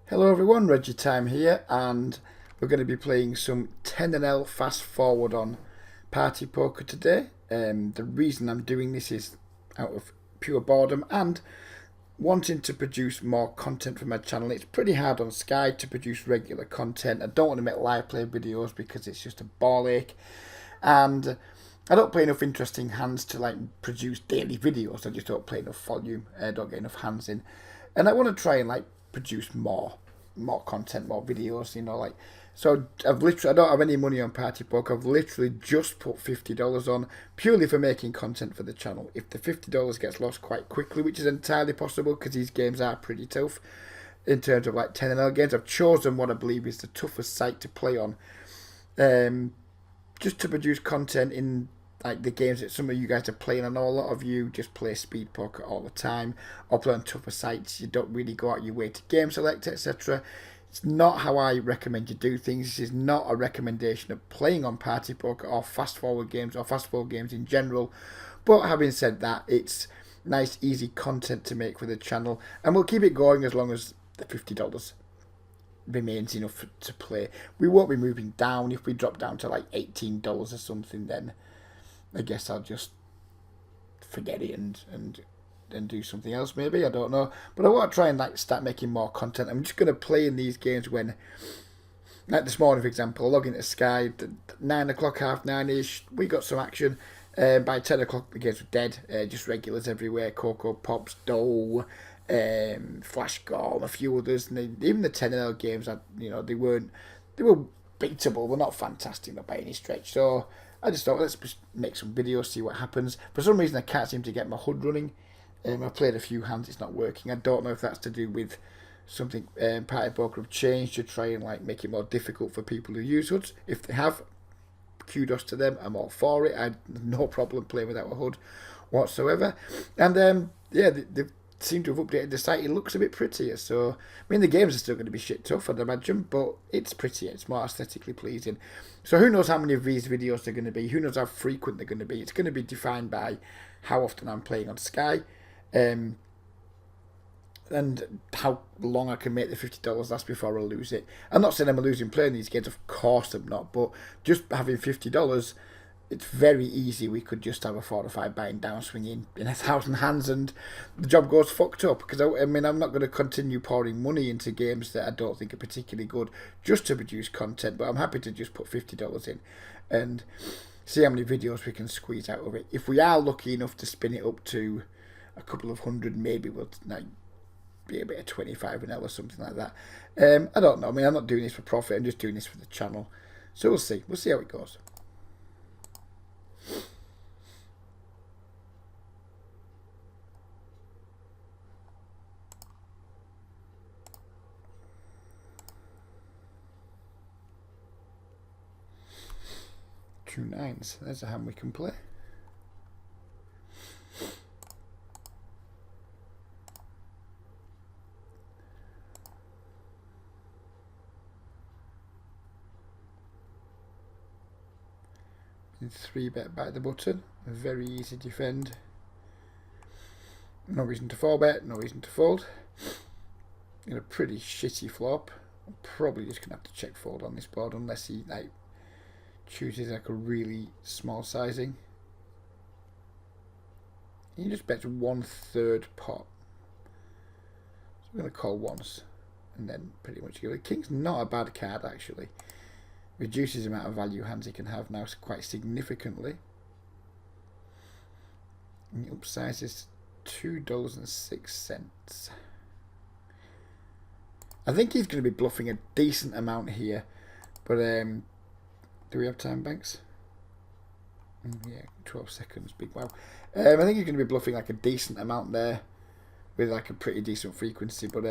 Hello everyone, Reggie Time here, and we're going to be playing some 10NL fast forward on Party Poker today. The reason I'm doing this is out of pure boredom and wanting to produce more content for my channel. It's pretty hard on Sky to produce regular content. I don't want to make live play videos because it's just a ball ache, and I don't play enough interesting hands to produce daily videos. I just don't play enough volume. I don't get enough hands in, and I want to try and produce more content, more videos. So I don't have any money on Party Poker. I've literally just put $50 on purely for making content for the channel. If the $50 gets lost quite quickly, which is entirely possible because these games are pretty tough in terms of 10NL games, I've chosen what I believe is the toughest site to play on. Just to produce content in the games that some of you guys are playing. I know a lot of you just play speed poker all the time or play on tougher sites. You don't really go out your way to game select, etc. It's not how I recommend you do things. This is not a recommendation of playing on Party Poker or fast forward games in general. But having said that, it's nice, easy content to make for the channel, and we'll keep it going as long as the $50 remains enough to play. We won't be moving down. If we drop down to $18 or something, then I guess I'll just forget it and do something else maybe. I don't know. But I want to try and start making more content. I'm just going to play in these games when, this morning for example, I log into Sky at 9 o'clock, half 9ish. We got some action. By 10 o'clock the games were dead. Just regulars everywhere. Cocoa Pops, Dole, Flash Gorm, a few others. And even the 10NL games, they were beatable, but not fantastic, not by any stretch. So I just thought, let's just make some videos, see what happens. For some reason, I can't seem to get my HUD running. I've played a few hands, it's not working. I don't know if that's to do with something Party Poker have changed to try and make it more difficult for people who use HUDs. If they have, kudos to them. I'm all for it. I have no problem playing without a HUD whatsoever. And they seem to have updated the site. It looks a bit prettier. So, I mean, the games are still going to be shit tough, I'd imagine, but it's prettier. It's more aesthetically pleasing. So who knows how many of these videos they're going to be? Who knows how frequent they're going to be? It's going to be defined by how often I'm playing on Sky, and how long I can make the $50 last before I lose it. I'm not saying I'm losing playing these games, of course I'm not, but just having $50, it's very easy. We could just have a 4 or 5 buying downswing in 1,000 hands and the job goes fucked up. Because I'm not going to continue pouring money into games that I don't think are particularly good just to produce content, but I'm happy to just put $50 in and see how many videos we can squeeze out of it. If we are lucky enough to spin it up to a couple of hundred, maybe we'll be a bit of 25 an hour or something like that. I don't know. I mean, I'm not doing this for profit. I'm just doing this for the channel. So we'll see. We'll see how it goes. Two nines. There's a hand we can play. Three bet by the button. Very easy to defend. No reason to 4-bet, no reason to fold. In a pretty shitty flop. I'm probably just gonna have to check fold on this board unless he chooses a really small sizing. He just bets 1/3 pot. So I'm gonna call once and then pretty much give it. King's not a bad card actually. Reduces the amount of value hands he can have now quite significantly. And he upsizes $2.06. I think he's going to be bluffing a decent amount here, but do we have time banks? Yeah, 12 seconds, big wow. I think he's going to be bluffing a decent amount there with a pretty decent frequency, but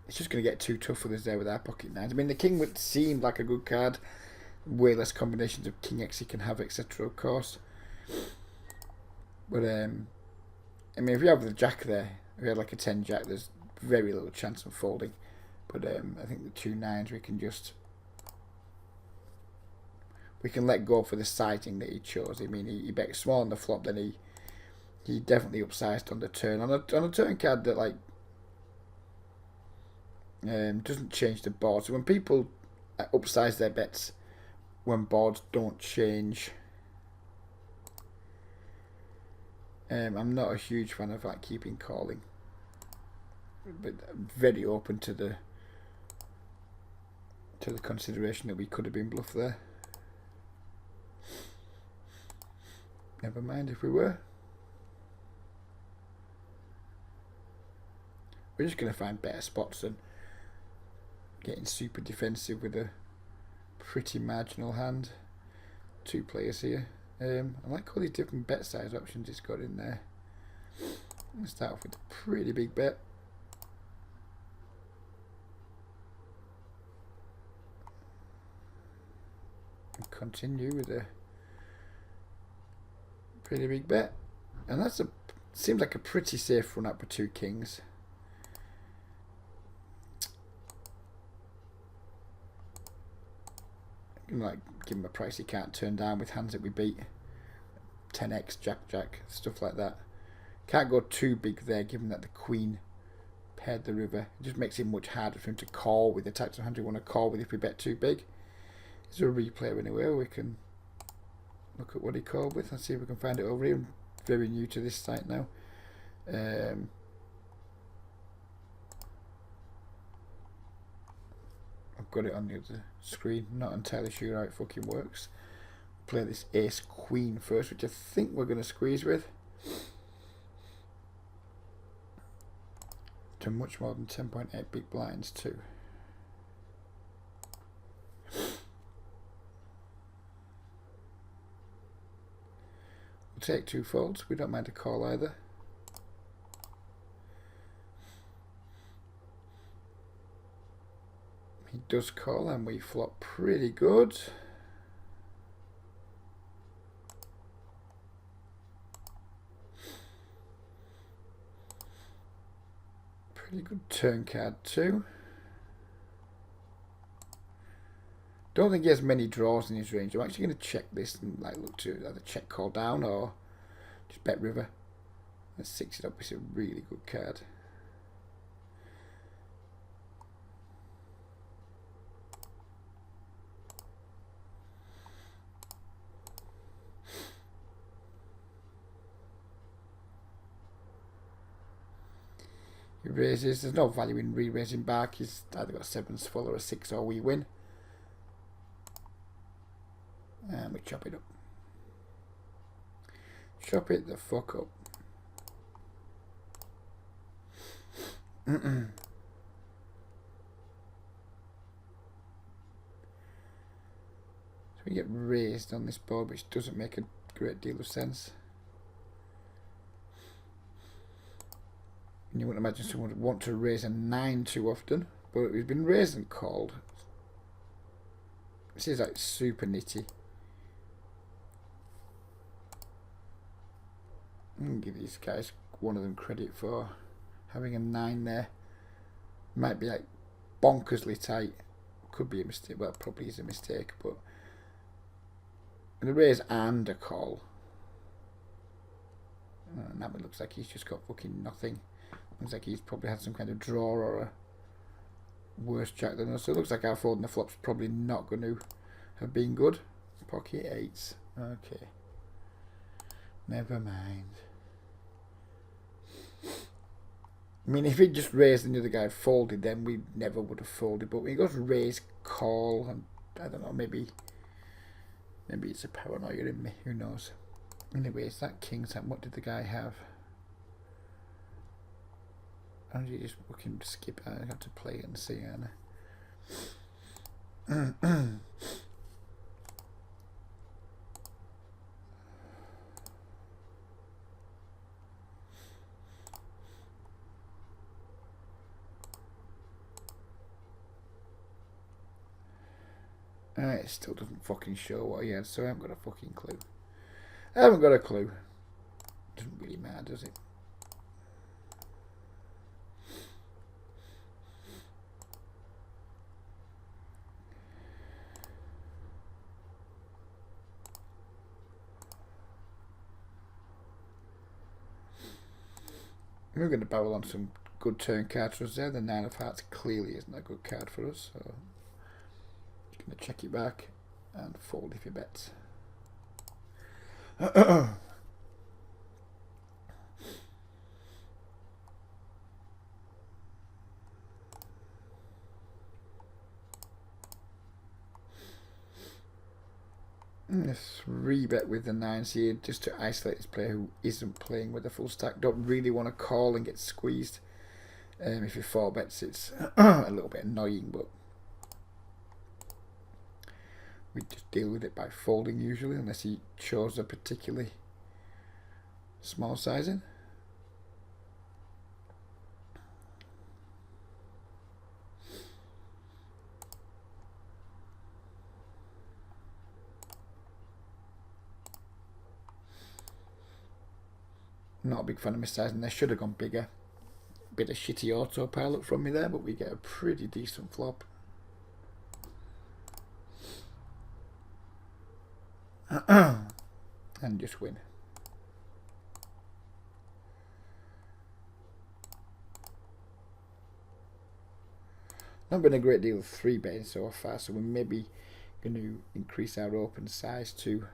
it's just going to get too tough for us there with our pocket nines. I mean, the king would seem like a good card. Way less combinations of king x he can have, etc. Of course. But I mean, if you have the jack there, if you had a 10 jack, there's very little chance of folding. But I think the 2 nines we can let go for the sizing that he chose. I mean, he bet small on the flop, then he definitely upsized on the turn. On a turn card that Doesn't change the board. So when people upsize their bets, when boards don't change, I'm not a huge fan of like keeping calling, but I'm very open to the consideration that we could have been bluffed there. Never mind if we were. We're just going to find better spots than getting super defensive with a pretty marginal hand. 2 players here. I like all these different bet size options it's got in there. Let's start off with a pretty big bet. And continue with a pretty big bet. And that's seems like a pretty safe run up with 2 kings. Like give him a price he can't turn down with hands that we beat. 10x, jack, stuff like that. Can't go too big there, given that the queen paired the river. It just makes it much harder for him to call with the types of hand we want to call with if we bet too big. Is there a replay anywhere we can look at what he called with? Let's see if we can find it over here. I'm very new to this site now. I've got it on the other screen. Not entirely sure how it fucking works. Play this ace queen first, which I think we're going to squeeze with. To much more than 10.8 big blinds too. We'll take 2 folds. We don't mind a call either. He does call and we flop pretty good. Pretty good turn card too. Don't think he has many draws in his range. I'm actually going to check this and like look to either check call down or just bet river. Let's 6 it up. It's a really good card. He raises. There's no value in re-raising back. He's either got 7s full or a 6 or we win. And we chop it up. Chop it the fuck up. So we get raised on this board, which doesn't make a great deal of sense. And you wouldn't imagine someone would want to raise a 9 too often, but we've been raised and called. This is like super nitty. I'm going to give these guys, one of them, credit for having a 9 there. Might be like bonkersly tight. Could be a mistake. Well, probably is a mistake, but a raise and a call. And that looks like he's just got fucking nothing. Looks like he's probably had some kind of draw or a worse jack than us. So it looks like our fold in the flop's probably not going to have been good. Pocket 8s. Okay. Never mind. I mean, if he'd just raised and the other guy had folded, then we never would have folded. But when he goes raise, call, and I don't know, maybe it's a paranoia in me. Who knows? Anyways, that king's hand. What did the guy have? How did you just fucking skip it? I have to play it and see, Anna. It still doesn't fucking show what he had, so I haven't got a fucking clue. I haven't got a clue. Doesn't really matter, does it? We're going to barrel on some good turn card for us there. The 9 of hearts clearly isn't a good card for us, so just going to check it back and fold if he bets. A 3-bet with the 9s here just to isolate this player who isn't playing with a full stack. Don't really want to call and get squeezed. If you 4-bets, it's a little bit annoying, but we just deal with it by folding usually, unless he chose a particularly small sizing. Not a big fan of missizing. They should have gone bigger. Bit of shitty autopilot from me there, but we get a pretty decent flop. And just win. Not been a great deal of 3-betting so far, so we're maybe going to increase our open size to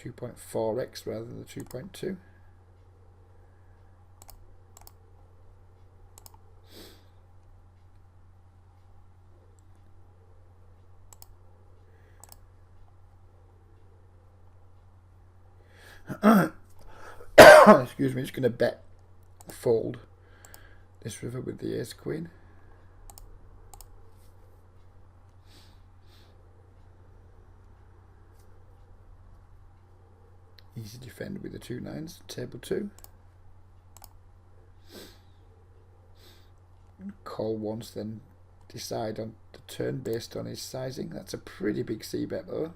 2.4x rather than the 2.2. Excuse me, just going to bet fold this river with the ace queen. Easy defend with the 2 9s, table 2. Call once, then decide on the turn based on his sizing. That's a pretty big c-bet though.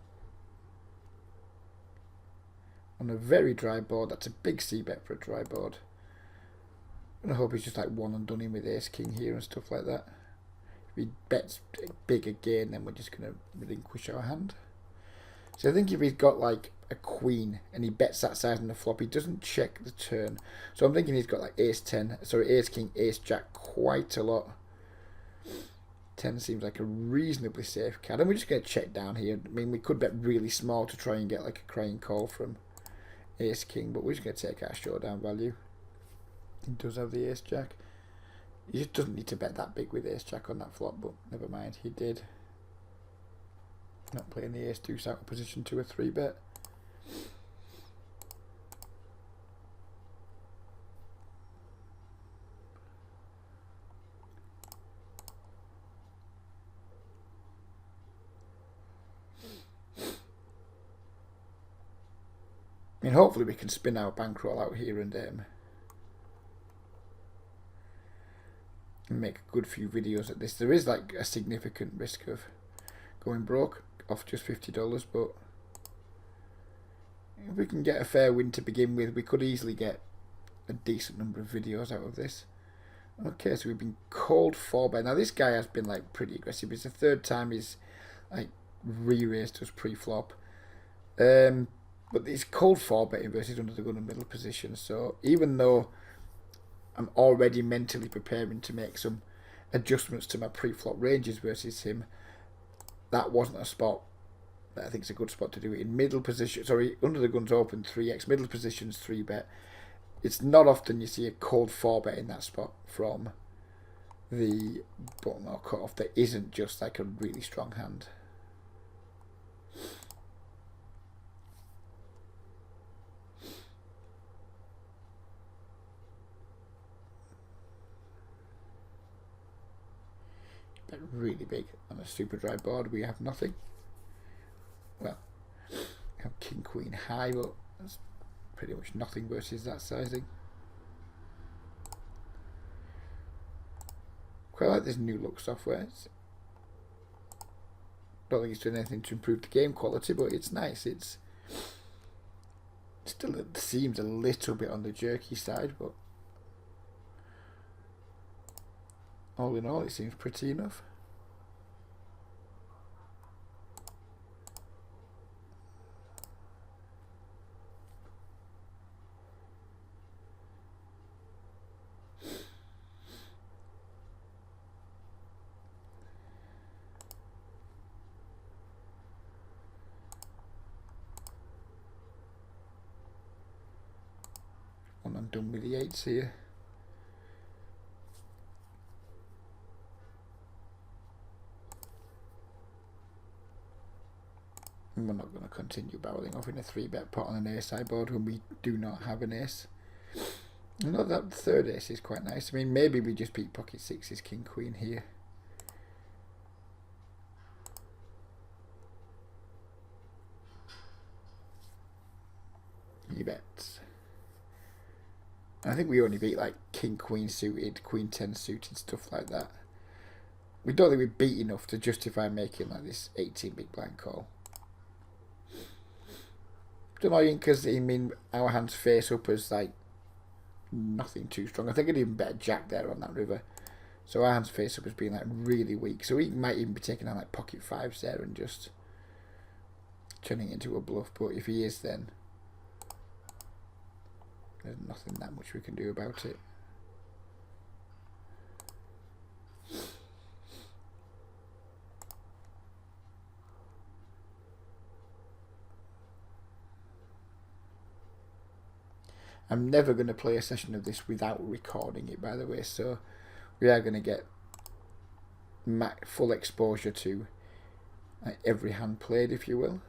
On a very dry board, that's a big c-bet for a dry board. And I hope he's just like one and done him with ace king here and stuff like that. If he bets big again, then we're just going to relinquish our hand. So I think if he's got like a queen and he bets that size on the flop, he doesn't check the turn. So I'm thinking he's got like ace 10, sorry, ace king, ace jack quite a lot. 10 seems like a reasonably safe card. And we're just going to check down here. I mean, we could bet really small to try and get like a crying call from ace king, but we're just going to take our showdown value. He does have the ace jack. He just doesn't need to bet that big with ace jack on that flop, but never mind, he did. Not playing the ace deuce out of position to a 3-bet. I mean, hopefully we can spin our bankroll out here and make a good few videos at this. There is like a significant risk of going broke off just $50, but if we can get a fair win to begin with, we could easily get a decent number of videos out of this. Okay, so we've been called 4-bet. Now this guy has been like pretty aggressive. It's the 3rd time he's like re-raised us pre-flop. But it's called 4-betting versus under the gun and middle position. So even though I'm already mentally preparing to make some adjustments to my pre-flop ranges versus him, that wasn't a spot that I think is a good spot to do it in. Middle position, sorry, under the gun's open 3x, middle position's 3-bet. It's not often you see a cold 4-bet in that spot from the button or cutoff that isn't just like a really strong hand. Bet really big on a super dry board. We have nothing. Well, we have king queen high, but that's pretty much nothing versus that sizing. Quite like this new look software. Don't think it's doing anything to improve the game quality, but it's nice. It seems a little bit on the jerky side, but all in all, it seems pretty enough. done with the 8s here. And we're not going to continue barreling off in a 3-bet pot on an ace high board when we do not have an ace. Not that third ace is quite nice. I mean, maybe we just beat pocket 6s, king, queen here. You bet. I think we only beat like king, queen suited, queen 10 suited, stuff like that. We don't think we beat enough to justify making like this 18 big blind call. It's annoying because I mean our hands face up as like nothing too strong. I think I'd even bet a jack there on that river. So our hands face up as being like really weak. So we might even be taking on like pocket 5s there and just turning it into a bluff. But if he is, then there's nothing that much we can do about it. I'm never going to play a session of this without recording it, by the way, so we are going to get full exposure to every hand played, if you will.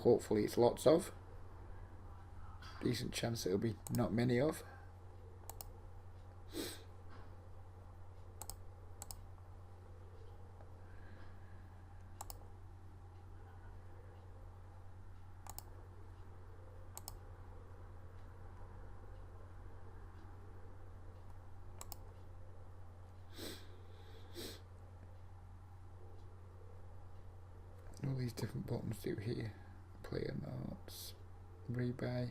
Hopefully it's lots of. Decent chance it'll be not many of. All these different buttons do here. Player notes, rebuy.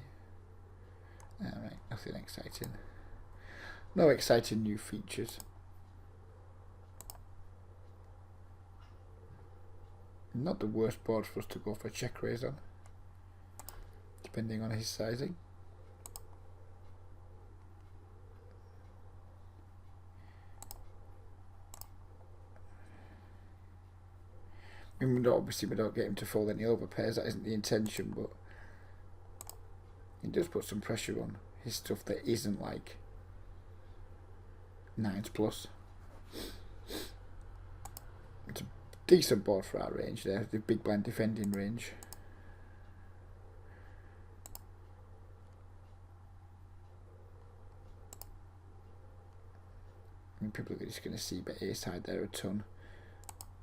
Alright, nothing exciting. No exciting new features. Not the worst board for us to go for a check raise on, depending on his sizing. I mean, obviously we don't get him to fold any over pairs, that isn't the intention, but it does put some pressure on his stuff that isn't like 9s plus. It's a decent board for our range there, the big blind defending range. I mean, people are just going to see bet ace high there a ton.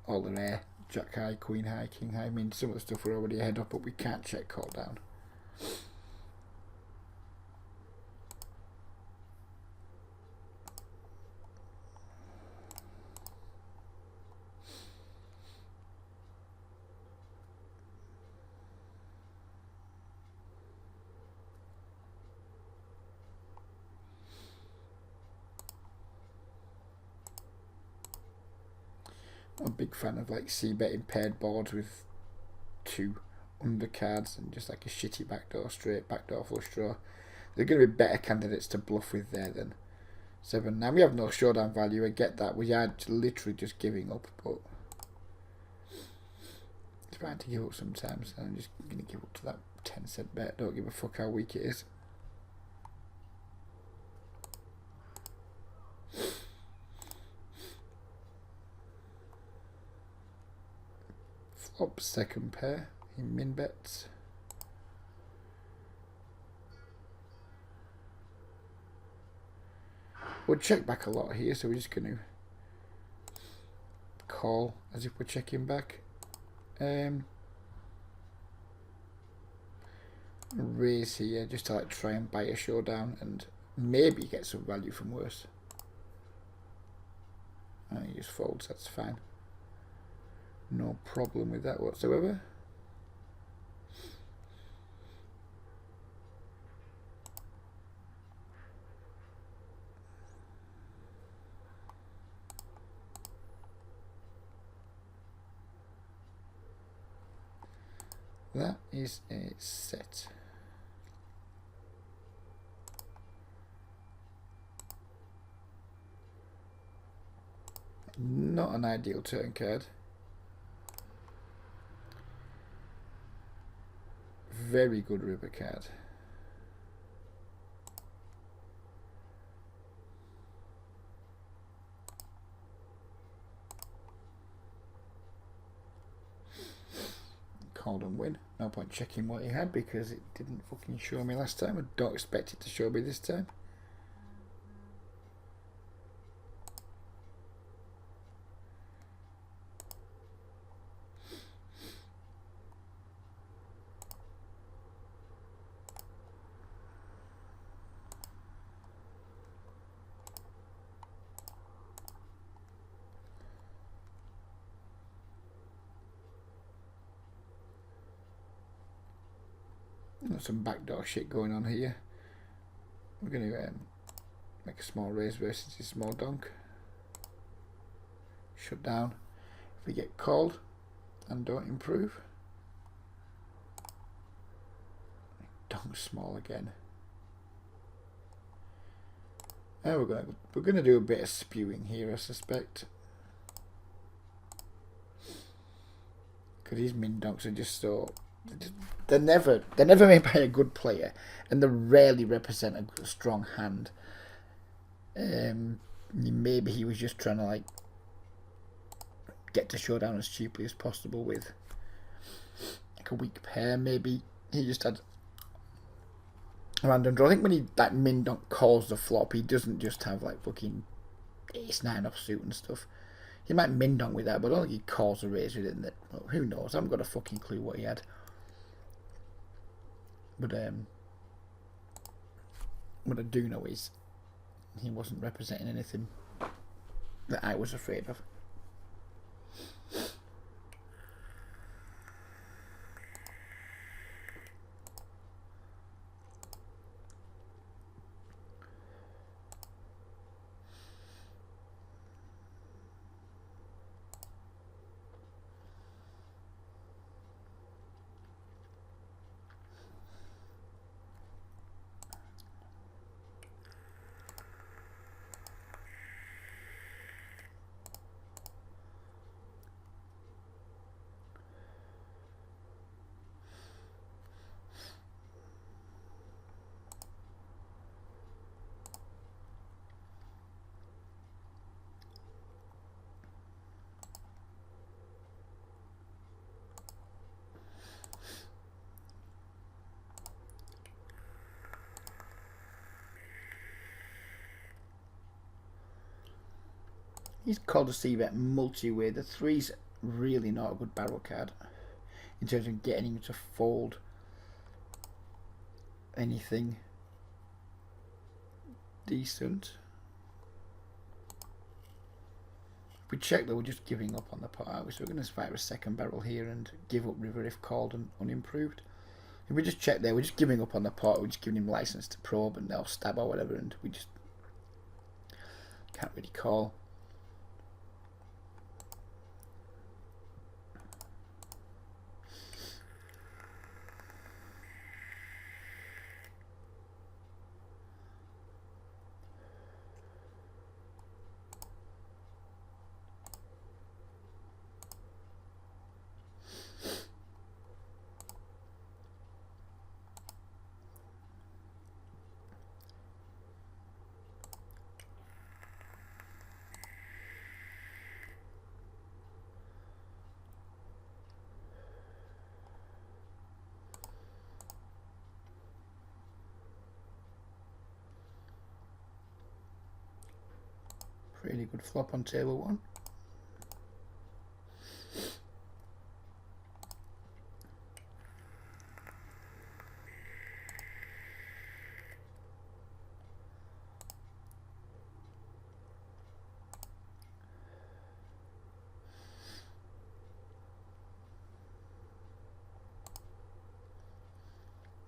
All the rare, jack high, queen high, king high. I mean, some of the stuff we're already ahead up, but we can't check call down. I'm a big fan of like c-betting paired boards with 2 undercards and just like a shitty backdoor straight, backdoor flush draw. They're going to be better candidates to bluff with there than 7. Now we have no showdown value, I get that. We are literally just giving up, but it's fine to give up sometimes. I'm just going to give up to that 10-cent bet. Don't give a fuck how weak it is. Flop second pair, he min bets. We'll check back a lot here, so we're just going to call as if we're checking back. Raise here just to like try and buy a showdown and maybe get some value from worse. And he just folds, that's fine. No problem with that whatsoever. That is a set. Not an ideal turn card. Very good river card. called and win. No point checking what he had because it didn't fucking show me last time. I don't expect it to show me this time. There's some backdoor shit going on here. We're going to make a small raise versus a small donk. Shut down. If we get called and don't improve. Donk small again. And we're gonna do a bit of spewing here, I suspect. Because these min donks are just so... They're never made by a good player, and they rarely represent a strong hand. Maybe he was just trying to like get to showdown as cheaply as possible with like a weak pair. Maybe he just had a random draw. I think when he like min donk calls the flop, he doesn't just have like fucking ace-9 offsuit and stuff. He might min donk with that, but I don't think he calls a raise with it. And well, who knows? I haven't got a fucking clue what he had. But what I do know is he wasn't representing anything that I was afraid of. He's called a C-bet multi-way. The 3's really not a good barrel card in terms of getting him to fold anything decent. If we check though, we're just giving up on the pot, aren't we? So we're going to fire a second barrel here and give up river if called and unimproved. If we just check there, we're just giving up on the pot. We're just giving him license to probe and they'll stab or whatever, and we just can't really call. Really good flop on table 1.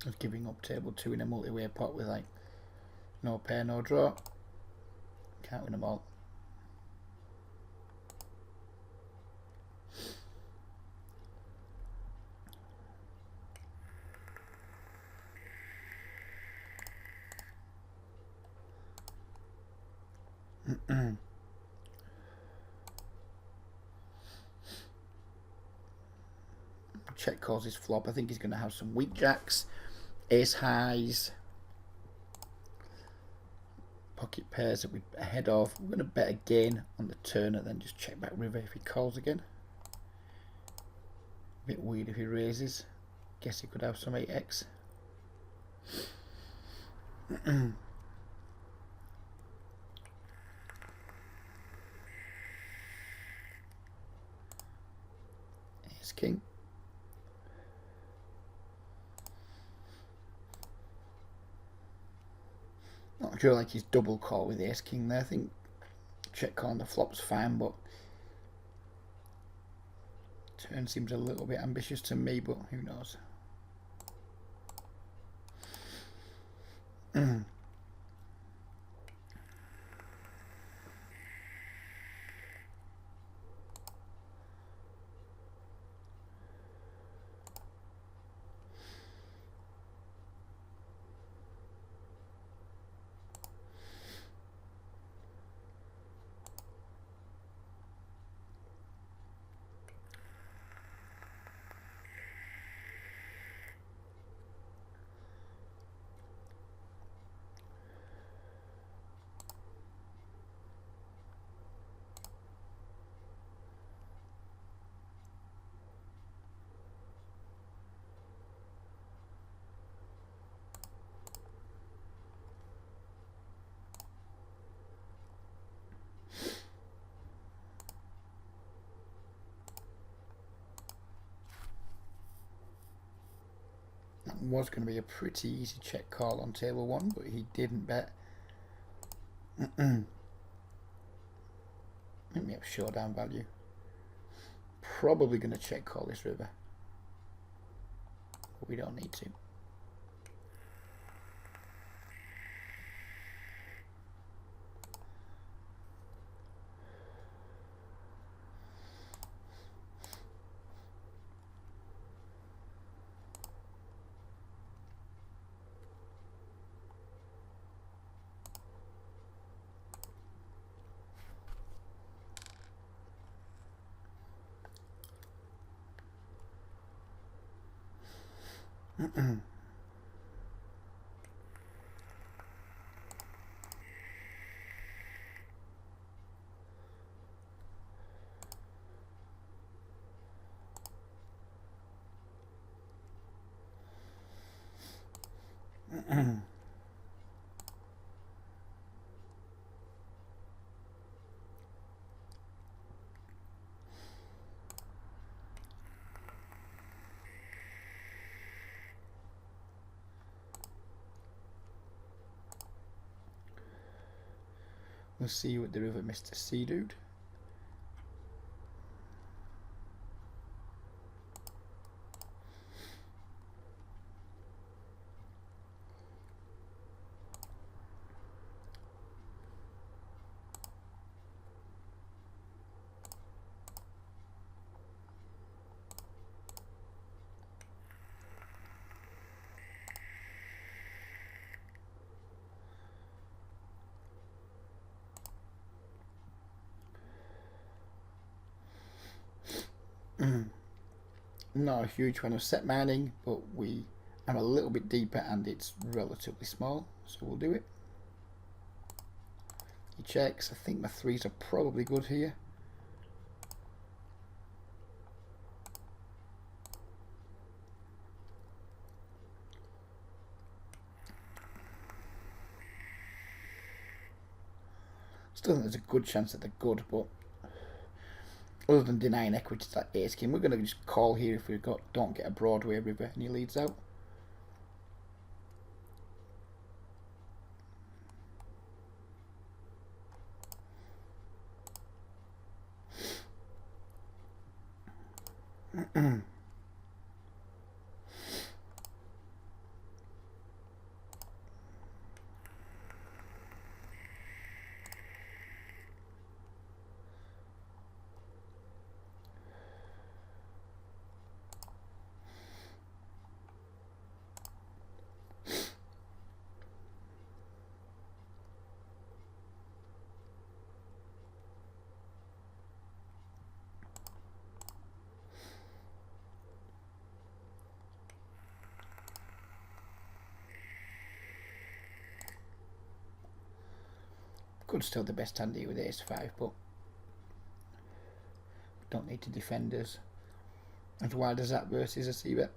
I was giving up table 2 in a multi-way pot with like no pair, no draw. Can't win them all. Check calls his flop. I think he's going to have some weak jacks, ace highs, pocket pairs that we're ahead of. We're going to bet again on the turn and then just check back river if he calls again. Bit weird if he raises. Guess he could have some 8x. Ace king. Not sure like he's double call with ace king there. I think check call on the flop's fine, but turn seems a little bit ambitious to me, but who knows. That was going to be a pretty easy check call on table 1, but he didn't bet. Let me have showdown value. Probably going to check call this river, but we don't need to. We'll see what the river Mr. Sea Dude. Not a huge fan of set mining, but we are a little bit deeper and it's relatively small, so we'll do it. He checks. I think my 3s are probably good here. Still think there's a good chance that they're good, but other than denying equity to that ace king, we're going to just call here if we don't get a Broadway river and he leads out. Could still the best hand here with ace 5, but don't need to defend us. As wild as that versus a C-bet.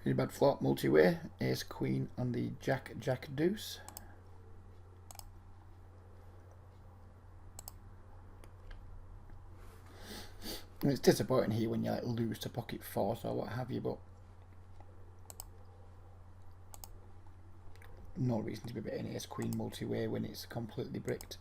Really bad flop, multi-way. Ace Queen on the Jack Deuce. And it's disappointing here when you like lose to pocket fours or what have you, but no reason to be betting Ace Queen multi-way when it's completely bricked.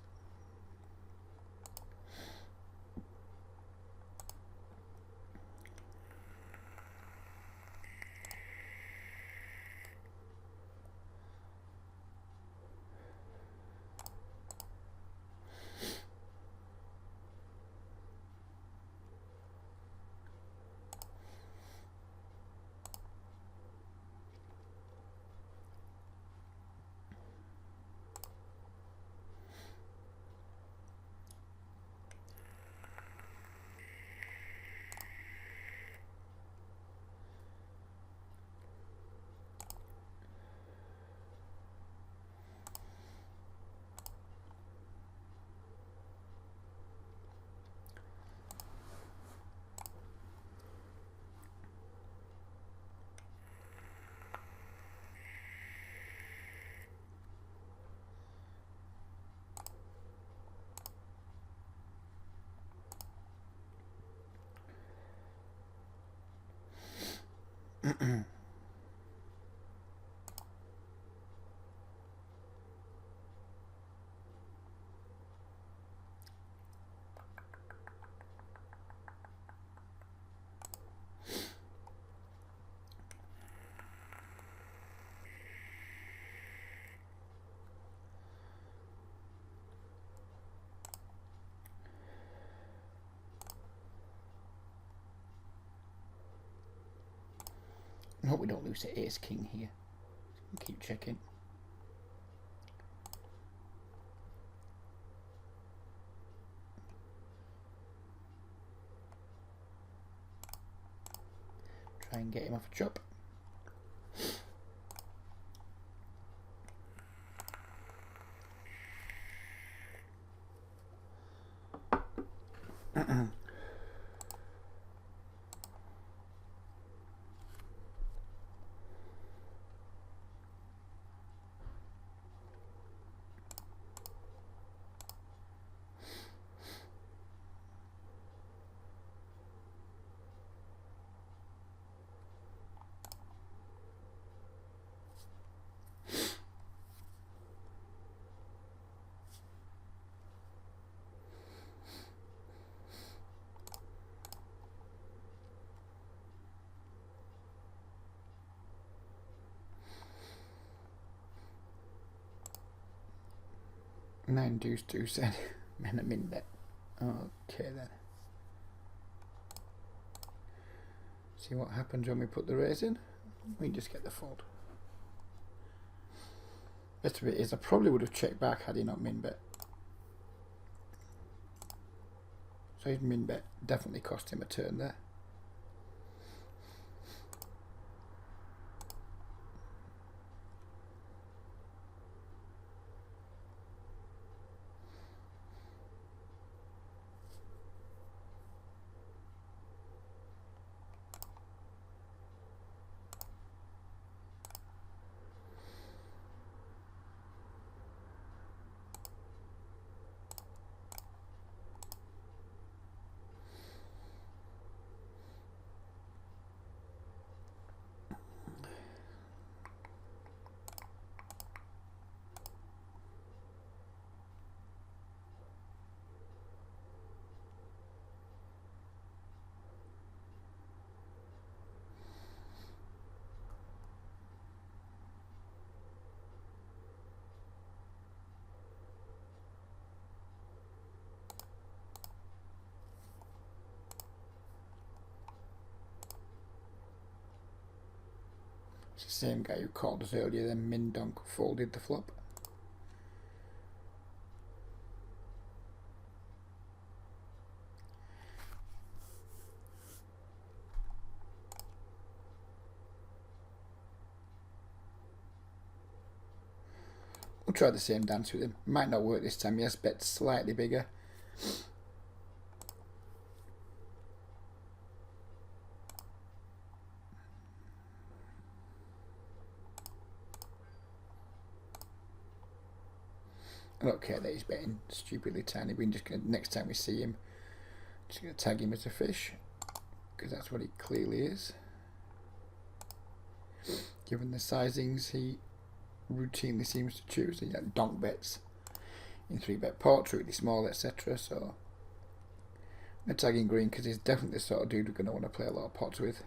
I hope we don't lose to Ace King here. Keep checking. Try and get him off a chop. Nine deuce two said, men a min bet. Okay then. See what happens when we put the raise in. We just get the fold. Best of it is I probably would have checked back had he not min bet. So his min bet definitely cost him a turn there. It's the same guy who called us earlier, then Mindonk folded the flop. We'll try the same dance with him. Might not work this time. Yes, bet slightly bigger. I don't care that he's betting stupidly tiny. We're just gonna, next time we see him, just gonna tag him as a fish, because that's what he clearly is. Given the sizings he routinely seems to choose, he like donk bets in 3-bet pots, really small, etc. So I'm gonna tag in green because he's definitely the sort of dude we're gonna want to play a lot of pots with.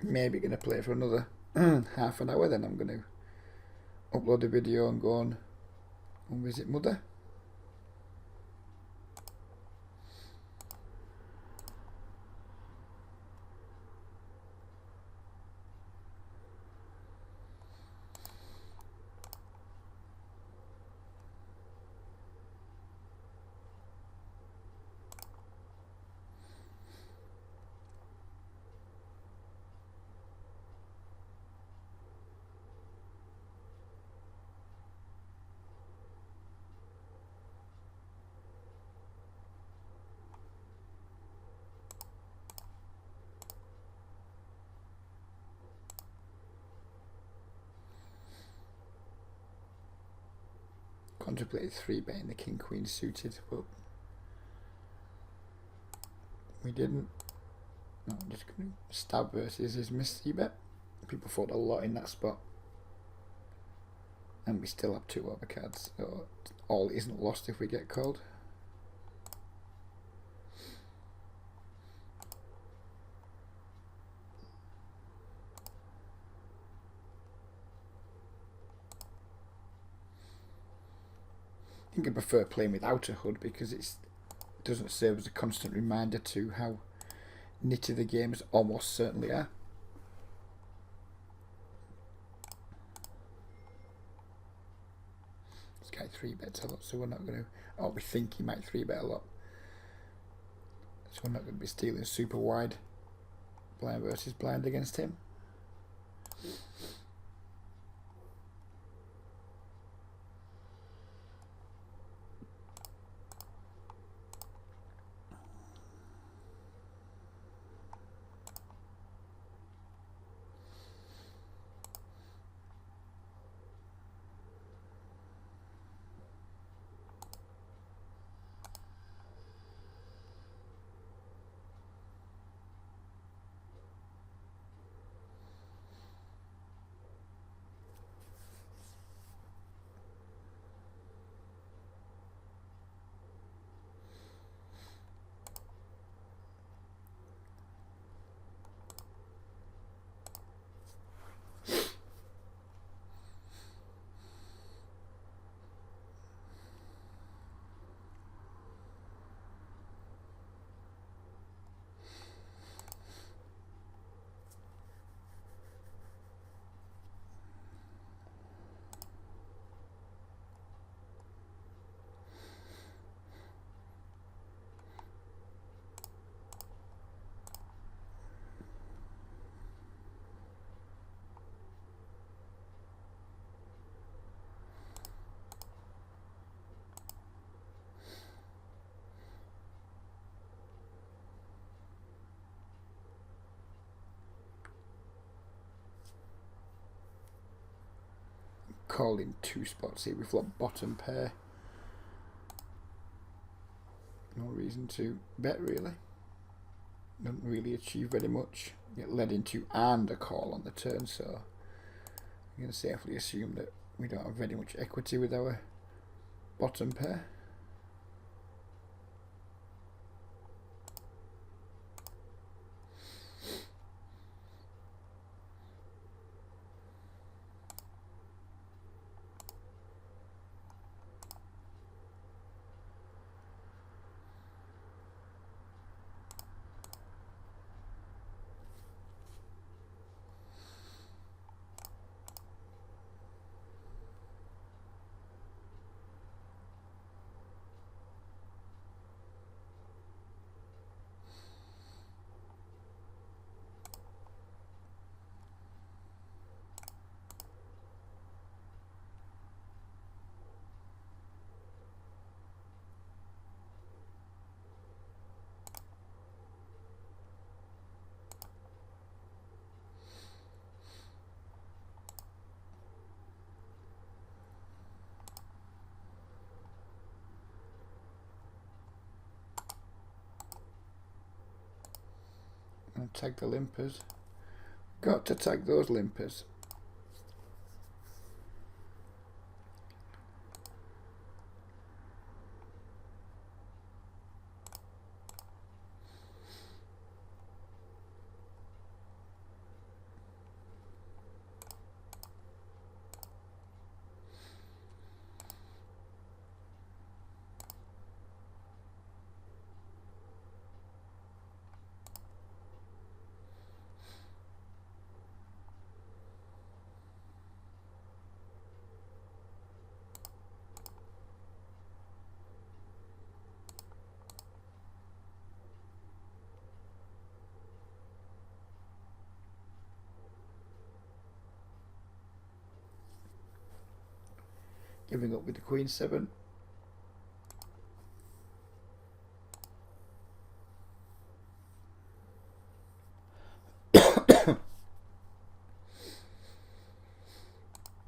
Maybe going to play for another half an hour, then I'm going to upload a video and go on and visit mother. Contemplated 3-betting the king queen suited, but we didn't. No, I'm just going to stab versus his miss c-bet. People fought a lot in that spot, and we still have 2 overcards, so all isn't lost if we get called. I think I prefer playing without a HUD because it doesn't serve as a constant reminder to how nitty the games almost certainly are. This guy 3-bets a lot, so we're not going to. Oh, we think he might 3-bet a lot, so we're not going to be stealing super wide blind versus blind against him. call in 2 spots here. We flop bottom pair. No reason to bet really. Doesn't really achieve very much. Get led into and a call on the turn, so I'm going to safely assume that we don't have very much equity with our bottom pair. And tag the limpers. Got to tag those limpers. Giving up with the Queen 7. And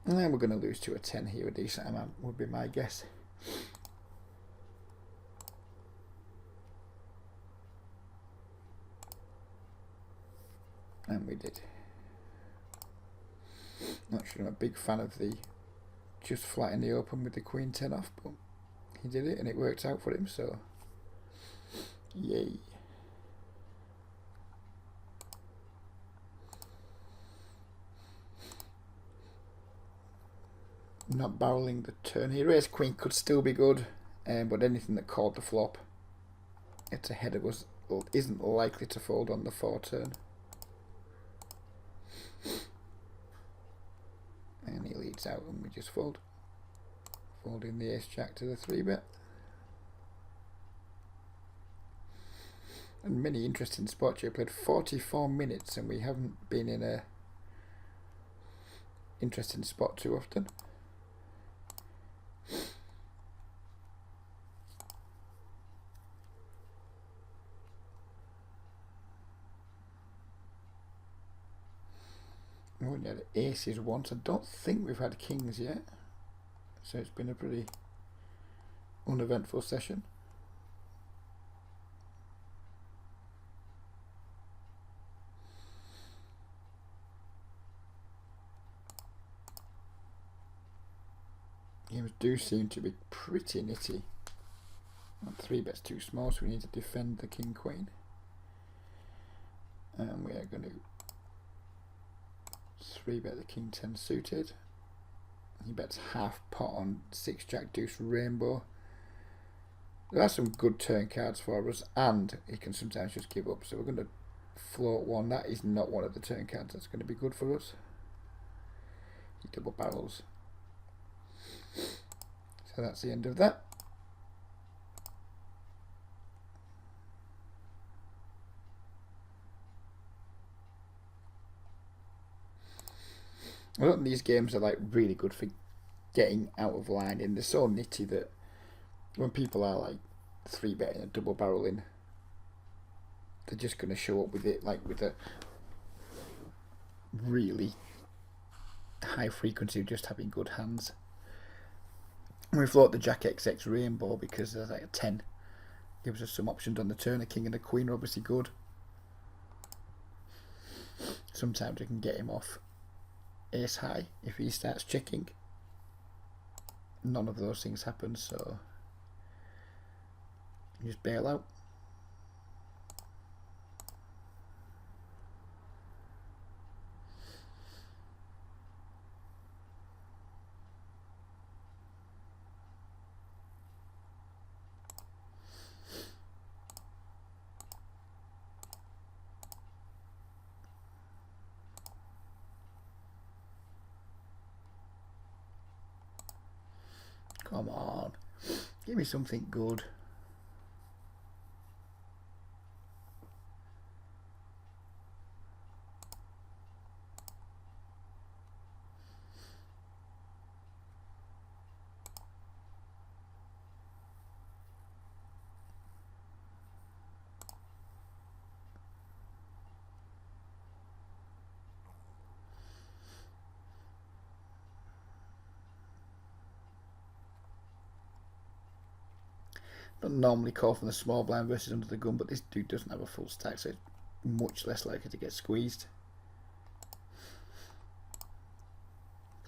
then we're going to lose to a 10 here. A decent amount would be my guess. And we did. Not sure I'm a big fan of the just flat in the open with the Queen 10 off, but he did it and it worked out for him, so yay. Not barreling the turn here. Ace Queen could still be good, but anything that called the flop, it's ahead of us, isn't likely to fold on the 4 turn. And he leads out and we just fold. Folding the Ace Jack to the 3-bet. And many interesting spots here. Played 44 minutes and we haven't been in a interesting spot too often. We only had aces once. I don't think we've had kings yet. So it's been a pretty uneventful session. Games do seem to be pretty nitty. 3-bet's too small, so we need to defend the king queen. And we are going to 3-bet the king 10 suited. He bets half pot on 6 jack deuce rainbow. There are some good turn cards for us, and he can sometimes just give up. So we're going to float one. That is not one of the turn cards that's going to be good for us. He double barrels. So that's the end of that. I don't think these games are like really good for getting out of line, and they're so nitty that when people are like 3-betting a double barreling, they're just going to show up with it like with a really high frequency of just having good hands. And we float the Jack XX Rainbow because there's like a 10. Gives us some options on the turn. A king and a queen are obviously good. Sometimes we can get him off ace high if he starts checking. None of those things happen, so you just bail out. Come on, give me something good. Don't normally call from the small blind versus under the gun, but this dude doesn't have a full stack, so it's much less likely to get squeezed.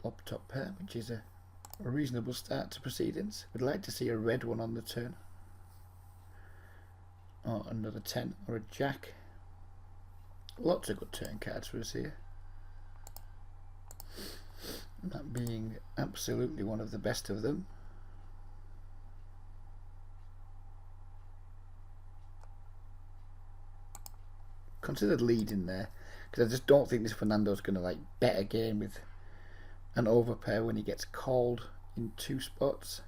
Flop top pair, which is a reasonable start to proceedings. We'd like to see a red one on the turn. Or another 10 or a jack. Lots of good turn cards for us here. That being absolutely one of the best of them. Considered leading there, because I just don't think this Fernando's going to like bet again with an overpair when he gets called in 2 spots.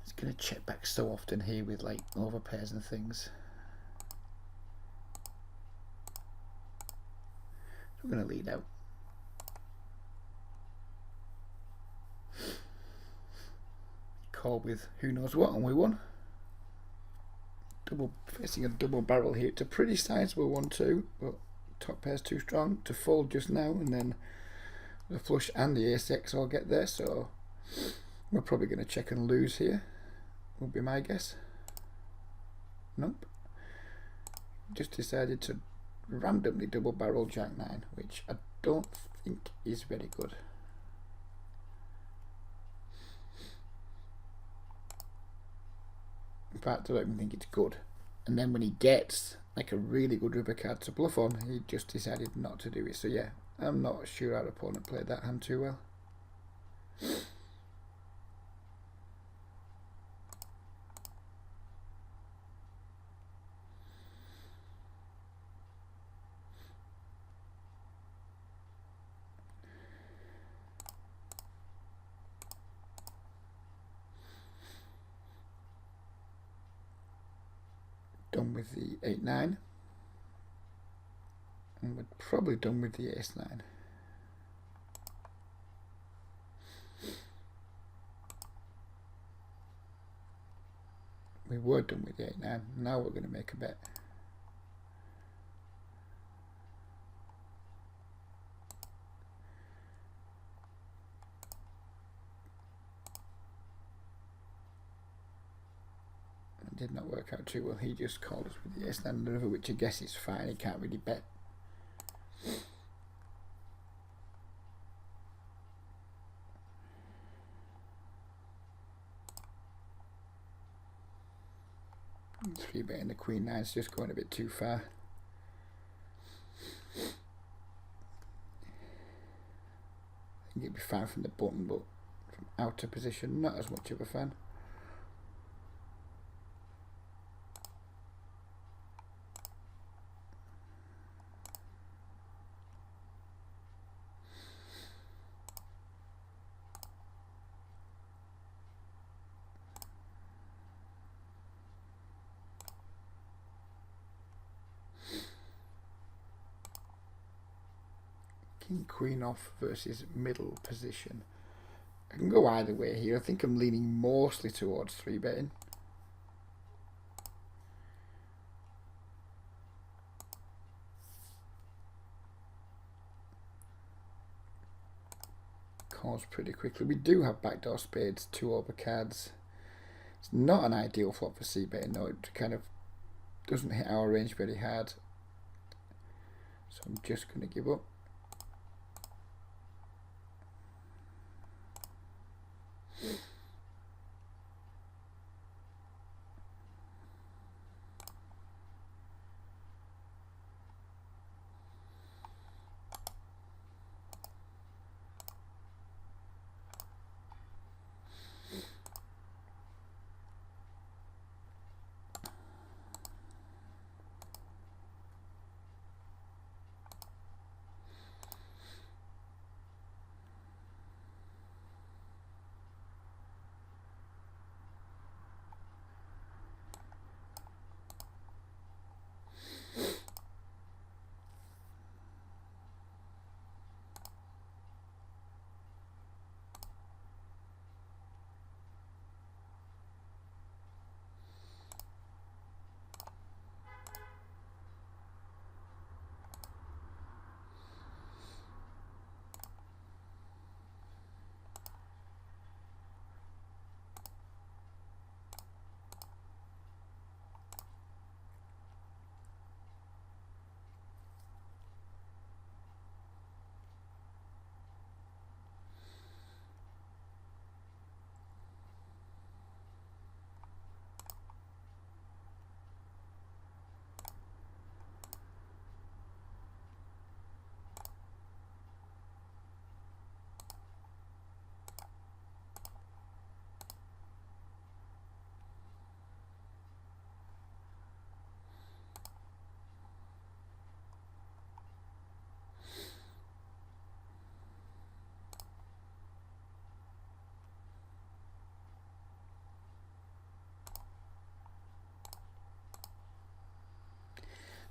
He's going to check back so often here with like overpairs and things. We're going to lead out. Call with who knows what, and we won. Facing a double barrel here. It's a pretty sizable one too, but top pair's too strong to fold just now, and then the flush and the ace-x all get there, so we're probably going to check and lose here, would be my guess. Nope. Just decided to randomly double barrel jack 9, which I don't think is very good. In fact, I don't even think it's good. And then when he gets like a really good river card to bluff on, he just decided not to do it. So yeah, I'm not sure our opponent played that hand too well. Done with the 8-9, and we're probably done with the ace-9. We were done with the 8-9, now we're going to make a bet. Did not work out too well. He just called us with the ace-9 and the river, which I guess is fine. He can't really bet. Three betting the queen 9 is just going a bit too far. I think it'd be fine from the button, but from outer position, not as much of a fan. King queen off versus middle position. I can go either way here. I think I'm leaning mostly towards 3-betting. Calls pretty quickly. We do have backdoor spades, 2 over cards. It's not an ideal flop for c-betting though. It kind of doesn't hit our range very hard. So I'm just going to give up.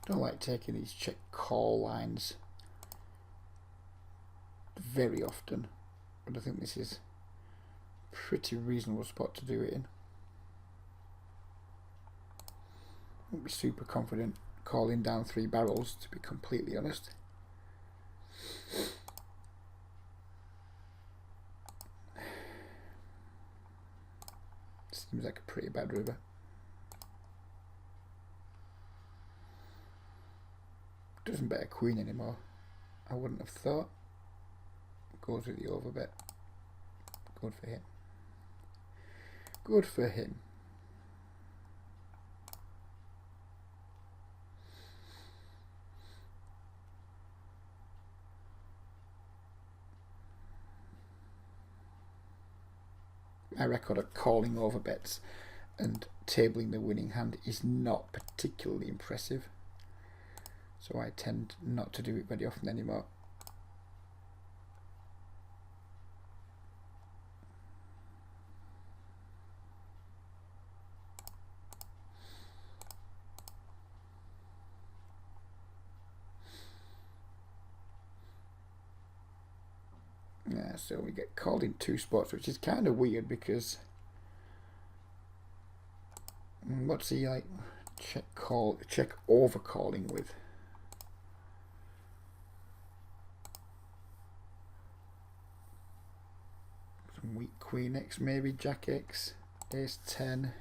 Don't like taking these check call lines very often, but I think this is a pretty reasonable spot to do it in. I won't be super confident calling down 3 barrels, to be completely honest. Seems like a pretty bad river. Doesn't bet a queen anymore. I wouldn't have thought. Goes with the overbet. Good for him. Good for him. My record of calling over bets and tabling the winning hand is not particularly impressive. So I tend not to do it very often anymore. Yeah, so we get called in 2 spots, which is kind of weird because what's he like check over calling with? Some weak queen X, maybe jack X, ace 10,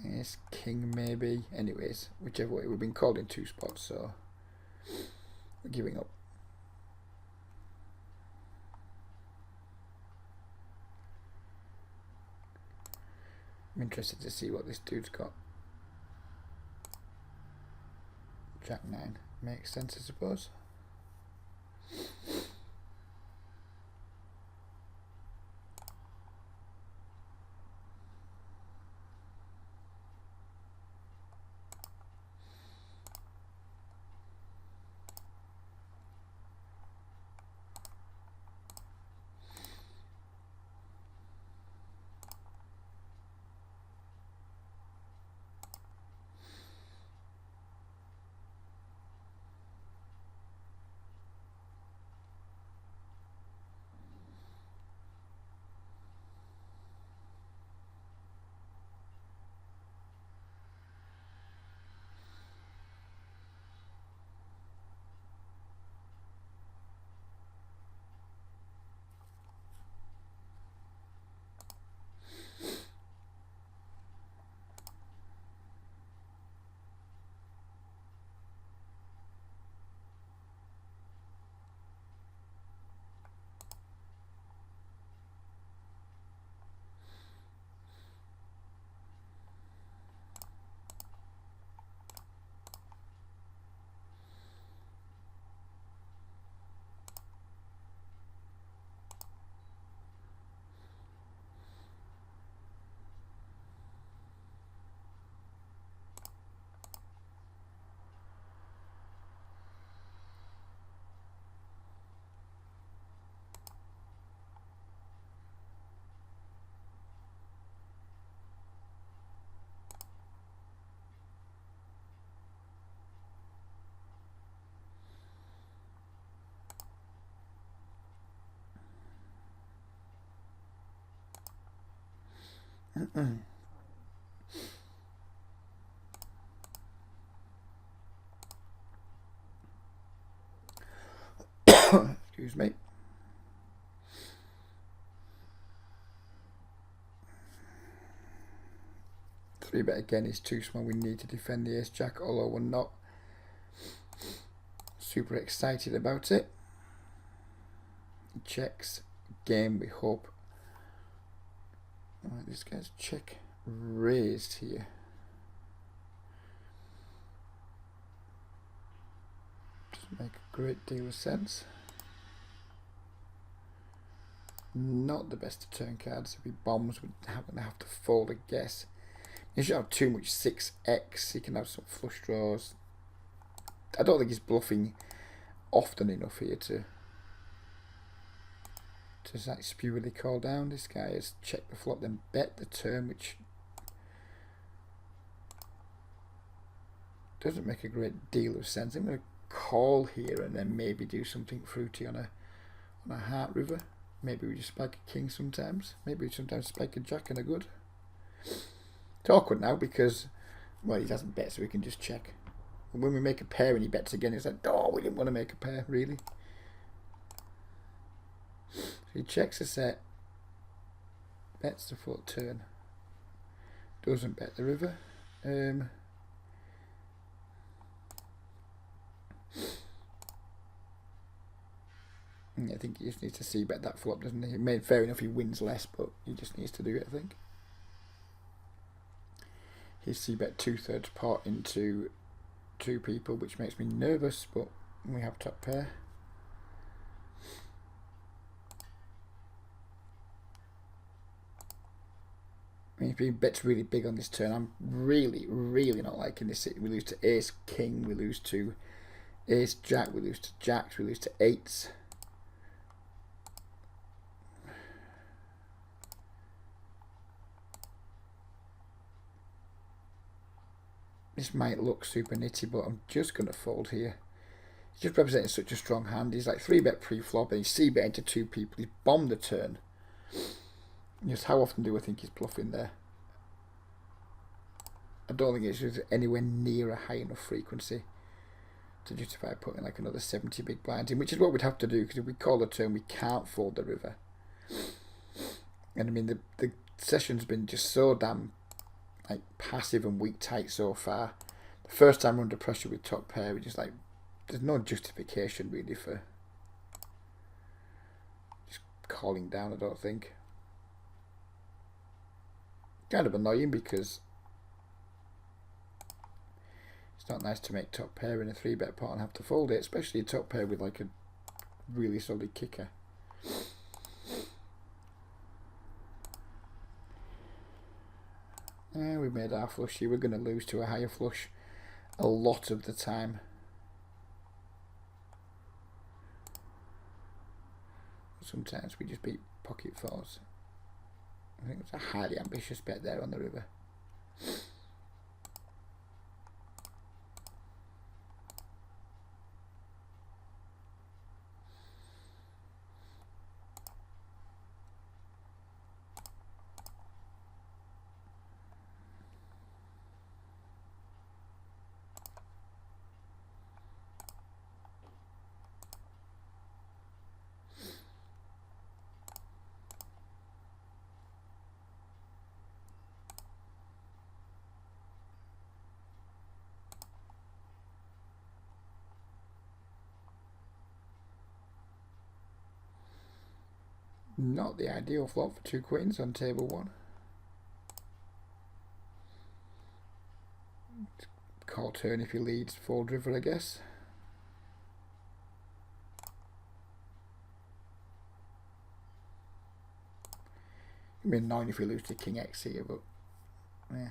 ace king maybe. Anyways, whichever way, we've been called in 2 spots, so we're giving up. I'm interested to see what this dude's got. Jack 9 makes sense, I suppose. Excuse me. Three bet again is too small. We need to defend the ace jack, although we're not super excited about it. He checks. Game, we hope. Alright, this guy's check raised here. Doesn't make a great deal of sense. Not the best of turn cards. If he bombs, we're going to have to fold, I guess. He should have too much 6x. He can have some flush draws. I don't think he's bluffing often enough here to like spuriously call down. This guy has checked the flop, then bet the turn, which doesn't make a great deal of sense. I'm going to call here and then maybe do something fruity on a heart river. Maybe we just spike a king sometimes. Maybe we sometimes spike a jack and a good. It's awkward now because, well, he doesn't bet, so we can just check. And when we make a pair and he bets again, it's like, oh, we didn't want to make a pair, really. So he checks a set, bets the full turn, doesn't bet the river. I think he just needs to see bet that flop, doesn't he? Fair enough, he wins less, but he just needs to do it, I think. He c-bet 2/3 pot into two people, which makes me nervous, but we have top pair. I mean, if he bets really big on this turn, I'm really not liking this. We lose to ace king, we lose to ace jack, we lose to jacks, we lose to eights. This might look super nitty, but I'm just going to fold here. He's just representing such a strong hand. He's like 3-bet pre-flop and he's c-bet into two people. He's bombed the turn. Just how often do I think he's bluffing there? I don't think it's just anywhere near a high enough frequency to justify putting like another 70 big blinds in, which is what we'd have to do, because if we call the turn, we can't fold the river. And I mean, the session's been just so damn like passive and weak tight so far. The first time we're under pressure with top pair, we just like, there's no justification really for just calling down, I don't think. Kind of annoying because it's not nice to make top pair in a 3-bet pot and have to fold it, especially a top pair with like a really solid kicker. We made our flush here. We're going to lose to a higher flush a lot of the time. Sometimes we just beat pocket fours. I think it's a highly ambitious bet there on the river. Not the ideal flop for two queens on table one. Call turn if he leads, fold river, I guess. It'd be annoying if we lose to king x here, but yeah.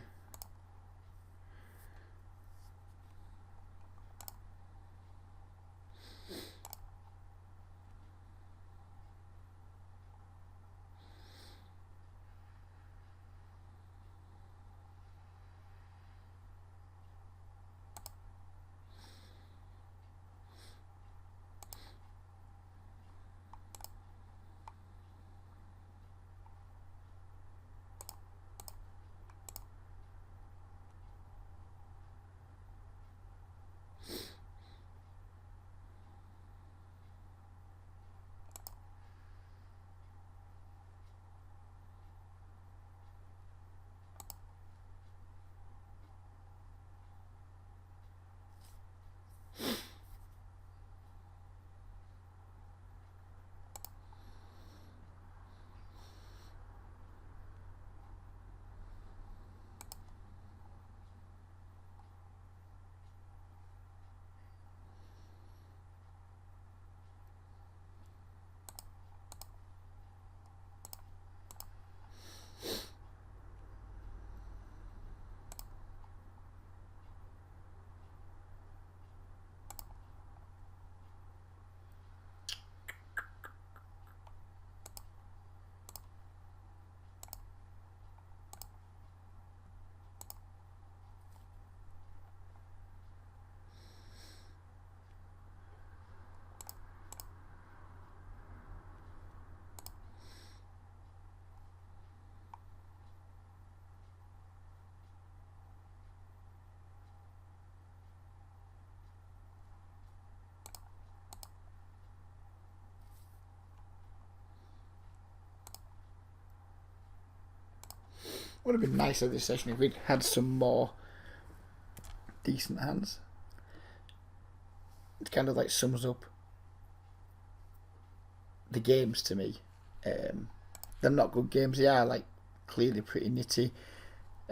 Would have been nicer this session if we'd had some more decent hands. It kind of like sums up the games to me. They're not good games. They are like clearly pretty nitty.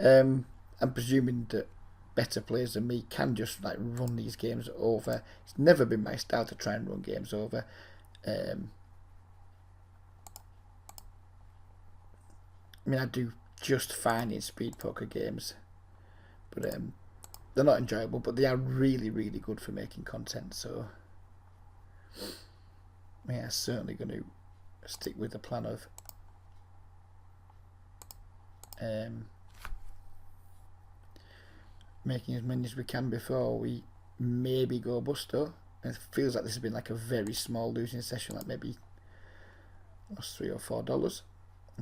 I'm presuming that better players than me can just like run these games over. It's never been my style to try and run games over. I mean, I do just fine in speed poker games, but they're not enjoyable, but they are really, really good for making content. So, yeah, I'm certainly going to stick with the plan of making as many as we can before we maybe go busto. It feels like this has been like a very small losing session, like maybe lost $3 or $4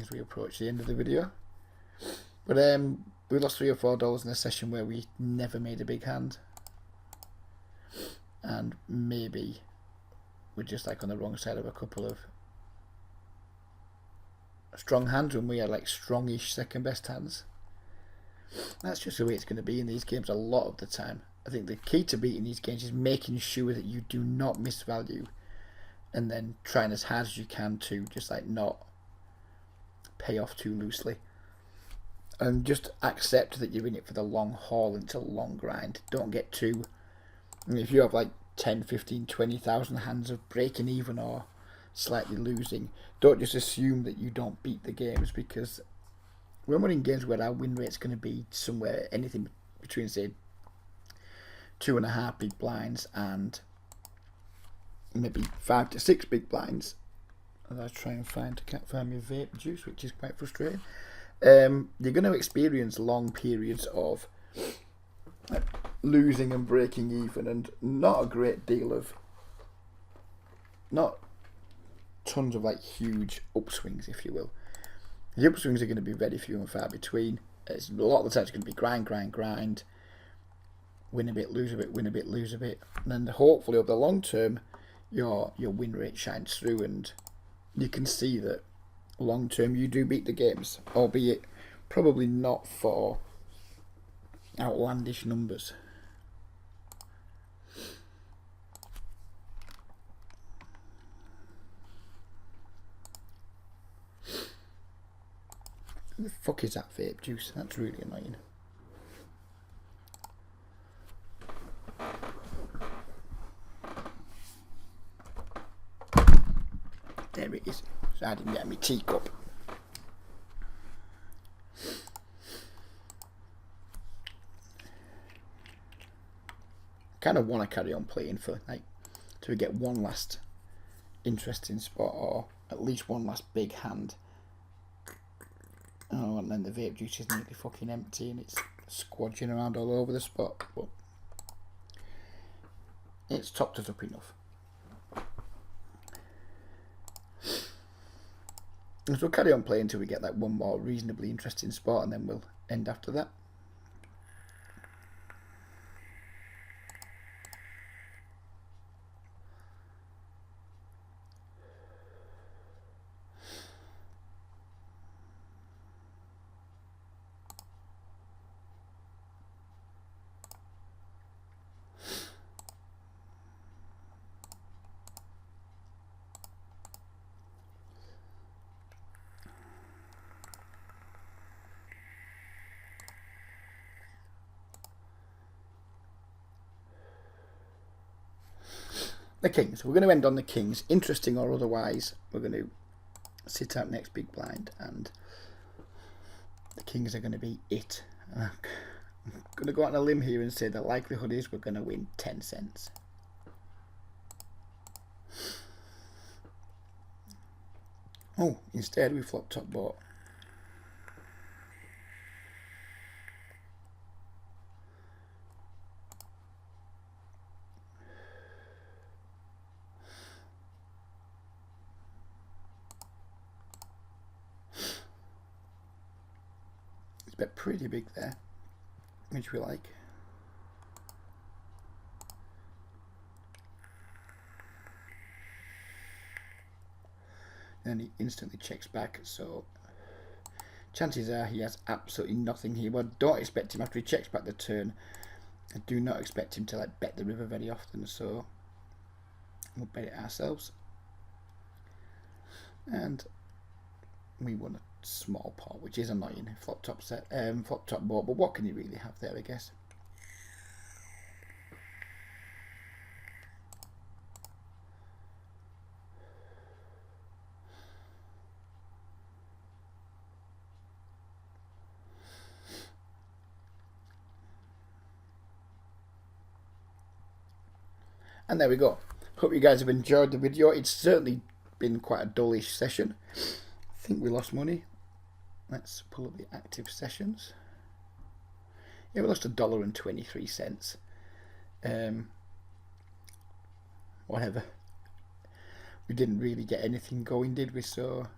as we approach the end of the video. But we lost $3 or $4 in a session where we never made a big hand, and maybe we're just like on the wrong side of a couple of strong hands when we are like strongish second best hands. That's just the way it's going to be in these games a lot of the time. I think the key to beating these games is making sure that you do not miss value, and then trying as hard as you can to just like not pay off too loosely, and just accept that you're in it for the long haul. It's a long grind. Don't get too, I mean, if you have like 10, 15, 20,000 hands of breaking even or slightly losing, don't just assume that you don't beat the games, because when we're in games where our win rate's going to be somewhere anything between say 2.5 big blinds and maybe 5 to 6 big blinds, as I try and can't find my vape juice, which is quite frustrating. You're going to experience long periods of like, losing and breaking even, and not a great deal of, not tons of like huge upswings, if you will. The upswings are going to be very few and far between. A lot of the time it's going to be grind, win a bit, lose a bit, win a bit, lose a bit, and then hopefully over the long term your win rate shines through, and you can see that long term you do beat the games, albeit probably not for outlandish numbers. Who the fuck is that vape juice? That's really annoying. There it is. So I didn't get my teacup. Kind of want to carry on playing for like till we get one last interesting spot, or at least one last big hand. Oh, and then the vape juice is nearly fucking empty and it's squodging around all over the spot, but it's topped us up enough. So we'll carry on playing until we get like one more reasonably interesting spot, and then we'll end after that. The kings. We're going to end on the kings, interesting or otherwise. We're going to sit out next big blind, and the kings are going to be it. I'm going to go out on a limb here and say the likelihood is we're going to win 10 cents. Oh, instead we flop top board. Bet pretty big there, which we like. And he instantly checks back, so chances are he has absolutely nothing here. But don't expect him after he checks back the turn. I do not expect him to like bet the river very often, so we'll bet it ourselves. And we won a small pot, which is annoying. Flop top board, but what can you really have there, I guess? And there we go. Hope you guys have enjoyed the video. It's certainly been quite a dullish session. I think we lost money. Let's pull up the active sessions. Yeah, we lost $1.23. Whatever. We didn't really get anything going, did we? So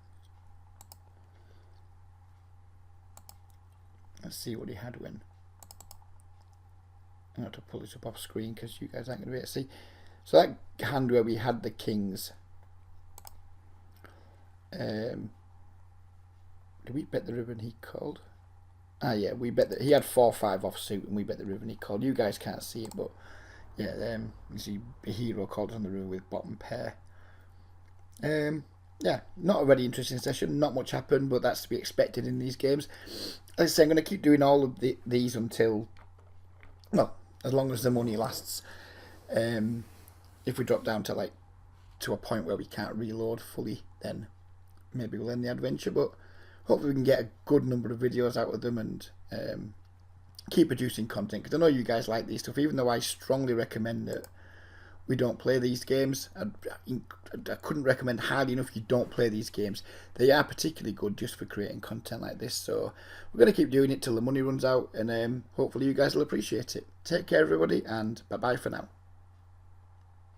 let's see what he had when. I'm going to pull this up off screen because you guys aren't going to be able to see. So that hand where we had the kings. Did we bet the river and he called? Ah, yeah, we bet that he had 4-5 offsuit and we bet the river and he called. You guys can't see it, but yeah, you see a hero called us on the river with bottom pair. Yeah, not a very interesting session. Not much happened, but that's to be expected in these games. As I say, I'm going to keep doing all of these until, well, as long as the money lasts. If we drop down to a point where we can't reload fully, then maybe we'll end the adventure. But hopefully we can get a good number of videos out of them and keep producing content, because I know you guys like these stuff, even though I strongly recommend that we don't play these games. I couldn't recommend highly enough you don't play these games. They are particularly good just for creating content like this, so we're going to keep doing it till the money runs out, and hopefully you guys will appreciate it. Take care everybody, and bye bye for now.